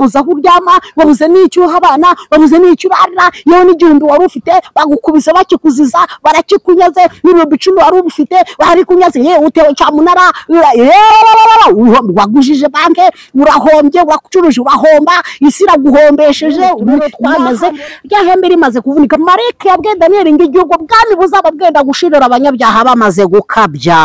uza kuryama wabuze n'icyuha abana wabuze n'icyo urarira yewe n'igihumbi wari ufite bagukubise bakikuziza barakikunyaze n'ibihumbi 10 wari ufite bari kunyaze yewe utewe cyamunara wagujije banke urahombye wakucuruje urahomba isi iraguhombesheje twamaze ryahembe rimaze kuvunika Mareke yabwiye Daniel ngo igihugu bwami buzaba bwenda gushirira abanyabyaha bamaze gukabya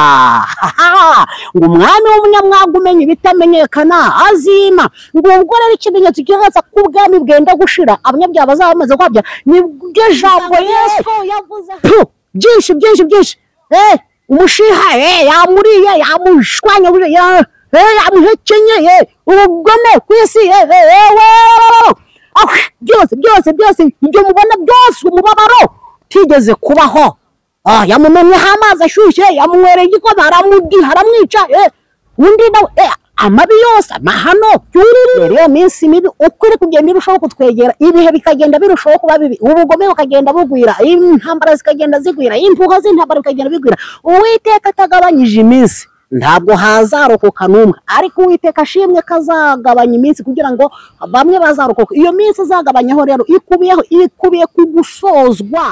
ngo umwami w'umunyamwaga umenye ibitamenyekana azima ngo ubwo rero ikimenyetso kihaza ku bwami bwenda gushira abanyabyaha bazaba bamaze gukabya nibyo jambo Yesu yavuze byinshi umushiha yamuriye yamushwanya yamuhekenye ubugome kwisi byose ibyo mubona byose umubabaro tigeze kubaho yamumenye amazi ashyushye yamunywereye igikoma aramudiha aramwica undi nawe amabi yose amahano rero minsi mibi ukuri kugenda irushaho kutwegera ibihe bikagenda birushaho kuba bibi ubugome bukagenda bugwira intambara zikagenda zigwira impuha z'intambara bikagenda bigwira Uwiteka atagabanyije iminsi ntabwo hazarokoka numwe ariko Uwiteka ashimwe kazagabanya iminsi kugira ngo bamwe bazarokoka iyo minsi azagabanyaho rero ikubiye ku gusozwa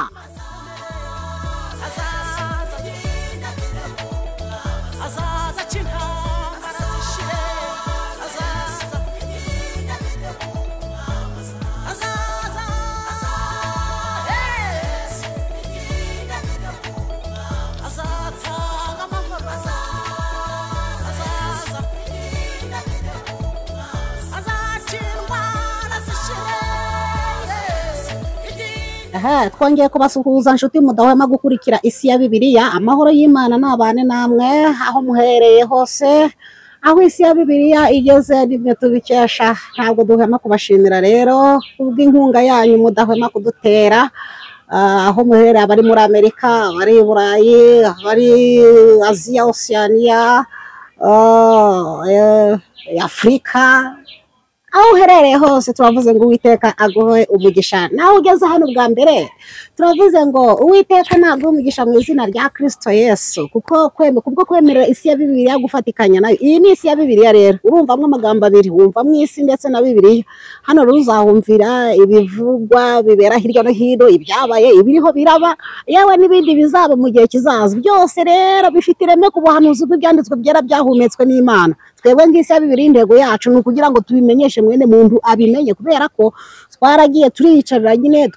twongeye kubasuhuza nshuti mudahwema gukurikira isi ya Bibiliya amahoro y'Imana nabane namwe aho muhereye hose aho isi ya Bibiliya igeze nimwe tubikesha ntabwo duhema kubashimira rero ubw'inkunga yanyu mudahwema kudutera aho muhereye abari muri Amerika abari i Burayi abari Aziya Oceania Afrika aho uherereye hose turavuze ngo Uwiteka aguhe umugisha naho ugeze hano bwa mbere turavuze ngo Uwiteka ntabwo umugisha mu izina rya Kristo Yesu kubwo kwemerera isi ya Bibiliya gufatikanya nayo iyi ni isi ya Bibiliya rero urumvamwe amagambo abiri wumvamwe isi ndetse na Bibiliya hano ruzahumvira ibivugwa bibera hirya no hino ibyabaye ibiriho biraba yewe n'ibindi bizaba mu gihe kizaza byose rero bifite ireme ku buhanuzi bw'ibyanditswe byera byahumetswe n'Imana twebwe ngisi ya Bibiliya intego yacu ni ukugira ngo tubimenyeshe mwene muntu abimenye kubera ko twaragiye turiyicarira nyine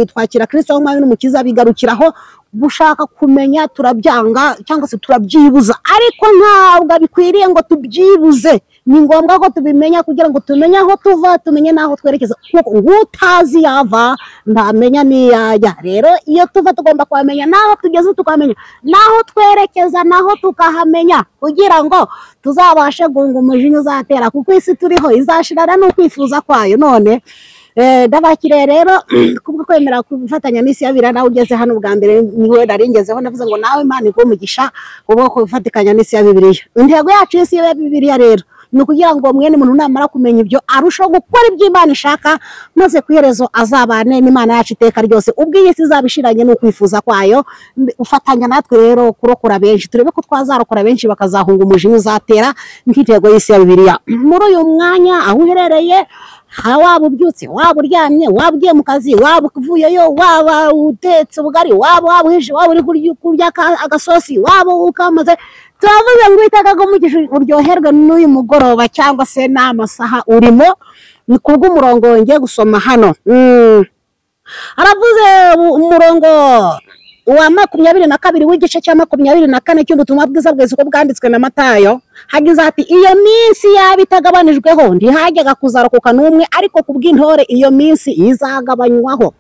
twakira Kristo w'umwami n'umukiza bigarukiraho gushaka kumenya turabyanga cyangwa se turabyibuza ariko ntabwo bikwiriye ngo tubyibuze ni ngombwa ko tubimenya kugira ngo tumenye aho tuva tumenye naho twerekeza kuko utazi yava ntamenya niyajya rero iyo tuva tugomba kwamenya naho tugeze tukamenya naho twerekeza naho tukahamenya kugira ngo tuzabashe gunga umujinya uzatera kuko isi turiho izashirana no kwifuza kwayo none ndabakire rero kubwo kwemera kufatanya n'isi ya Bibiliya nawe ugeze hano bwa mbere niwe naringezeho navuze ngo nawe Imana igumugisha kubwo kufatikanya n'isi ya Bibiliya intego yacu y'isi ya Bibiliya rero ni ukugira ngo mwene muntu namara kumenya ibyo arushaho gukora ibyo Imana ishaka maze ku iherezo azabane n'Imana yacu iteka ryose ubwo iyi si izabishiranye no kwifuza kwayo ufatanya natwe rero kurokora benshi turebe ko twazarokora benshi bakazahunga umujinya uzatera nk'intego y'isi ya Bibiliya muri uyu mwanya aho uherereye waba ubyutse waba uryamye waba ugiye mu kazi waba uvuyeyo waba utetse ubugari waba uri kurya agasosi waba ukamaze turavuze ngo Uwiteka agumugisha uryoherwe n'uyu mugoroba cyangwa se n'amasaha urimo ni kubw'umurongo ngiye gusoma hano aravuze umurongo wa 22 w'igice cya 24 cy'ubutumwa bwiza bwese uko bwanditswe na Matayo hagize ati iyo minsi yabitagabanijweho ntihajyaga kuzarokoka n'umwe ariko kubw'intore iyo minsi izagabanywaho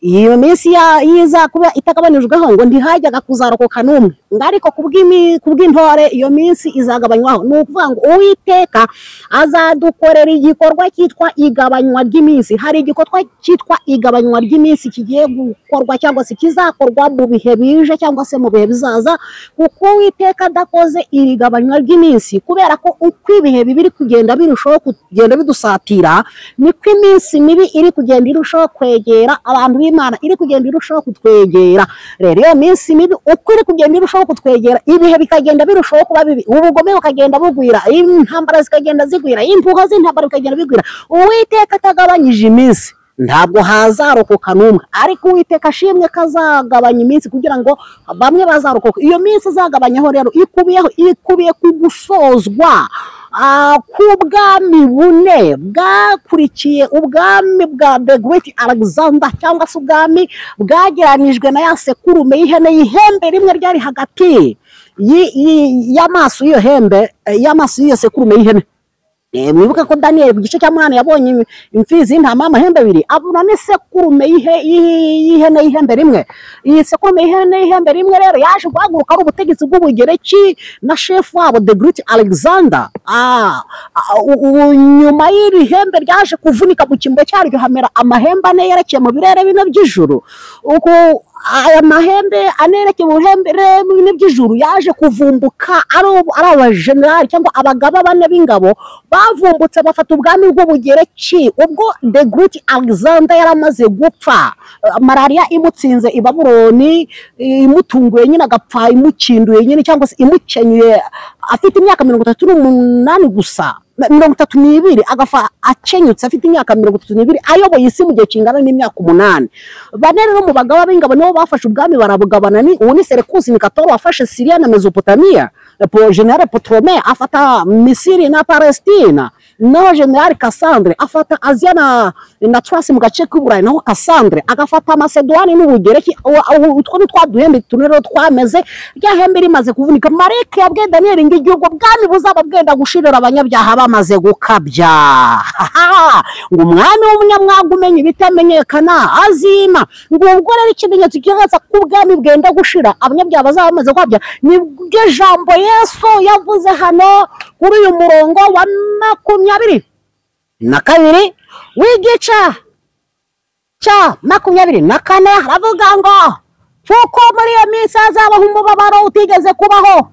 iyo minsi yiza kuba itagabanijweho ngo ntihajyaga kuzarokoka n'umwe ariko kubw'intore iyo minsi izagabanywaho ni ukuvuga ngo Uwiteka azadukorera igikorwa cyitwa igabanywa ry'iminsi hari igikorwa cyitwa igabanywa ry'iminsi kigiye gukorwa cyangwa se kizakorwa mu bihe bije cyangwa se mu bihe bizaza kuko Uwiteka adakoze iri gabanywa ry'iminsi kubera ko uko ibihe bibiri kugenda birushaho kugenda bidusatira niko iminsi mibi iri kugenda irushaho kwegera abantu y'Imana iri kugenda irushaho kutwegera. Rero iyo minsi mibi uko iri kugenda irushaho kutwegera, ibihe bikagenda birushaho kuba bibi, ubugome bukagenda bugwira, intambara zikagenda zigwira, impuha z'intambara bikagenda bigwira, Uwiteka atagabanyije iminsi ntabwo hazarokoka n'umwe, ariko Uwiteka ashimwe kazagabanya iminsi kugira ngo bamwe bazarokoka. Iyo minsi azagabanyaho rero ikubiye ku gusozwa k'ubwami bune bwakurikiye ubwami bwa The Great Alexander, cyangwa se ubwami bwageranijwe na ya sekurume y'ihene y'ihembe rimwe ryari hagati y'amaso y'iyo hembe, y'amaso y'iyo sekurume y'ihene. Mwibuke ko Daniel ku gice cya mwana yabonye imfizi y'intama y'amahembe abiri, abona n'isekurume y'ihene y'ihembe rimwe. Iyi sekurume y'ihene y'ihembe rimwe rero yaje guhaguruka ari ubutegetsi bw'Ubugereki na shefu wabo The Great Alexander. Nyuma y'iri hembe ryaje kuvunika mu cyimbo cyaryo hamera amahembe ane yerekeye mu birere bine by'ijuru. Aya mahembe anerekeye mu birere bine by'ijuru yaje kuvumbuka ari abajenerali cyangwa abagaba bane b'ingabo bavumbutse bafata ubwami bw'Ubugereki. Ubwo The Great Alexander yaramaze gupfa, malaria imutsinze i Babuloni, imutunguye nyine agapfa, imukinduye nyine cyangwa se imukenyuye afite imyaka 38 gusa, 32, agafa akenyutse afite imyaka 32, ayoboye isi mu gihe kingana n'imyaka 8. Bane rero mu bagaba b'ingabo nibo bafashe ubwami barabugabana. Uwo ni Seleucus Nikator wafashe Syria na Mesopotamia, General Ptolemy afata Misiri na Palestina, naho General Cassandre afata Asia na Thrace mu gace k'Uburayi, naho Cassandre agafata Macedonia n'Ubugereki. Utwo ni twaduhembe tunero twameze, rya hembe rimaze kuvunika. Mareke yabwiye Daniel ngo igihugu bwami buzaba bwenda gushirira abanyabyaha bamaze gukabya. Ngo umwami w'umunyamwaga umenya ibitamenyekana azima, ngo ubwo rero ikimenyetso kigaragaza ko ubwami bwenda gushira abanyabyaha bazaba bamaze gukabya nibwo jambo Yesu yavuze hano kuri uyu murongo wa 22 w'igice cya 24, haravuga ngo kuko muri iyo minsi hazabaho umubabaro utigeze kubaho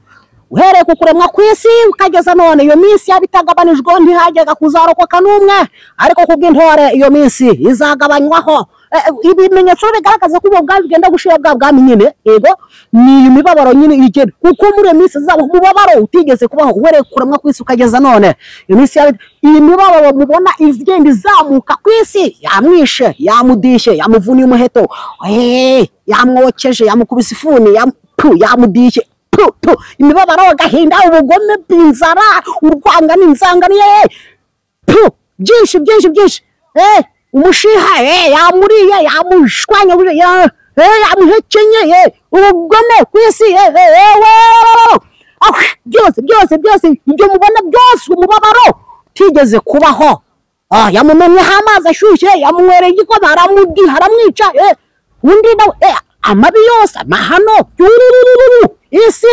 uhereye ku kuremwa kw'isi ukageza none. Iyo minsi yabitagabanijwe ntihajyaga kuzarokoka n'umwe, ariko kubw'intore iyo minsi izagabanywaho. Ibimenyetso bigaragaza ko ubwo bwami bwenda gushira bwa bwami nyine, yego ni imibabaro nyine igenda, kuko muri iyo minsi izaba umubabaro utigeze kubaho uhereye ku kuremwa kw'isi ukageza none. Iyo minsi iyi mibabaro mubona igenda izamuka kw'isi, yamwishe, yamudishe, yamuvuniye umuheto, yamwokeje, yamukubise ifuni, yamudishe, imibabaro, agahinda, ubugome, inzara, urwanga n'inzanganiye, byinshi umushiha, yamuriye, yamushwanya, yamuhekenye, ubugome kw'isi, byose ibyo mubona byose umubabaro utigeze kubaho. Yamumenyeho amazi ashyushye, yamunywereye igikoma, aramudiha, aramwica, undi nawe amabi yose, amahano, isi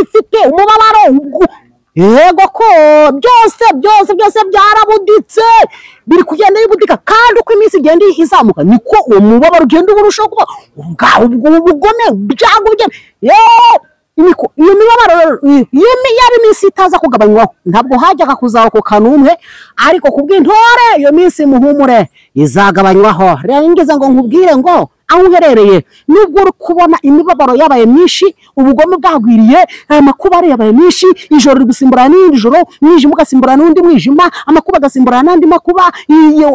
ifite umubabaro. Yego ko byose byarabuditse, biri kugenda bibudika, kandi uko iminsi igenda izamuka niko uwo mubabaro ugenda urushaho kuba ubugome bwagugena. Iyo mibabaro yari iminsi itaza kugabanywaho ntabwo hajyaga kuzarokoka n'umwe, ariko kubw'intore iyo minsi muhumure izagabanywaho. Rero ngeze ngo nkubwire ngo aho uherereye nubwo uri kubona imibabaro yabaye myinshi, ubugome bwagwiriye, amakuba yabaye myinshi, ijoro riri gusimburana n'irindi joro, umwijima ugasimburana n'undi mwijima, amakuba agasimburana n'andi makuba,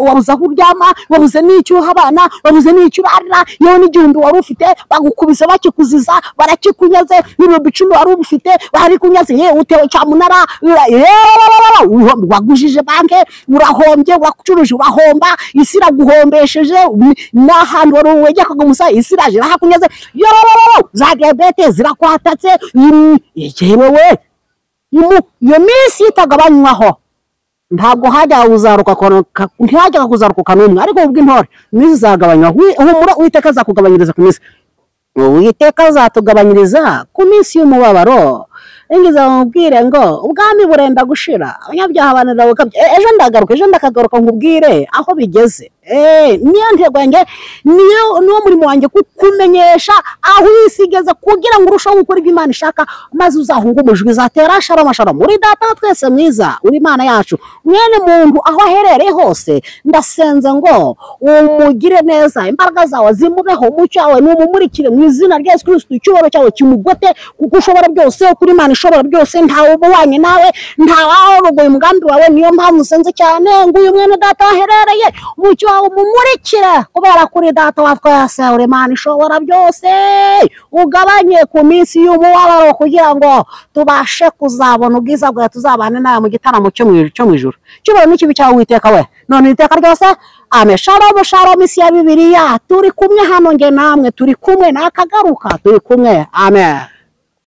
wabuze aho uryama, wabuze n'icyo uha abana, wabuze n'icyo urarira, yewe n'igihumbi wari ufite bagukubise bakikuziza, barakikunyaze, n'ibihumbi 10 wari ufite barikunyaze, utewe cyamunara, wagujije banke urahombye, wacuruje urahomba, isi iraguhombesheje, n'ahantu wari uwege kagumusa isi iraje hakunyaze, za diabete zirakwatatse, yewe iyo minsi itagabanywaho ntabwo hajya kuzarokoka n'umwe, ariko ubw'intore iminsi izagabanywa. Humura Uwiteka azakugabanyiriza ku minsi, Uwiteka azatugabanyiriza ku minsi y'umubabaro. Ingize mubwire ngo ubwami burenda gushira, abanyabyaha banira gukabya. Ejo ndagaruka nkubwire aho bigeze. niyo ntego yanjye, niwo murimo wanjye kukumenyesha aho isi igeze kugira ngo urusheho gukora ibyo Imana ishaka, maze uzahunga umujwi izatera shalom muri data wa twese mwiza uri Imana yacu. Mwene muntu aho aherereye hose ndasenze ngo umugire neza, imbaraga zawe zimubeho, umucyo wawe numumurikire mu izina rya Yesu Kristo, icyubahiro cyawe kimugote kuko ushobora byose, kuri Imana ishobora byose, ntawe ubanye nawe, ntawarogoye umugambi wawe. Niyo mpamvu nsenze cyane ngo uyu mwene data aherereye umucyo wawe umumurikire, kubera kuri data wa twese uri Imana ishobora byose, ugabanye ku minsi y'umubabaro kugira ngo tubashe kuzabona ubwiza bwawe, tuzabane nawe mu gitaramo cyo mu ijuru. Cyubahiro n'ikibi cyawe Uwiteka we none iteka ryose. Amen. Shalom isi ya Bibiliya, turi kumwe hano nge namwe, turi kumwe nakagaruka, turi kumwe. Amen.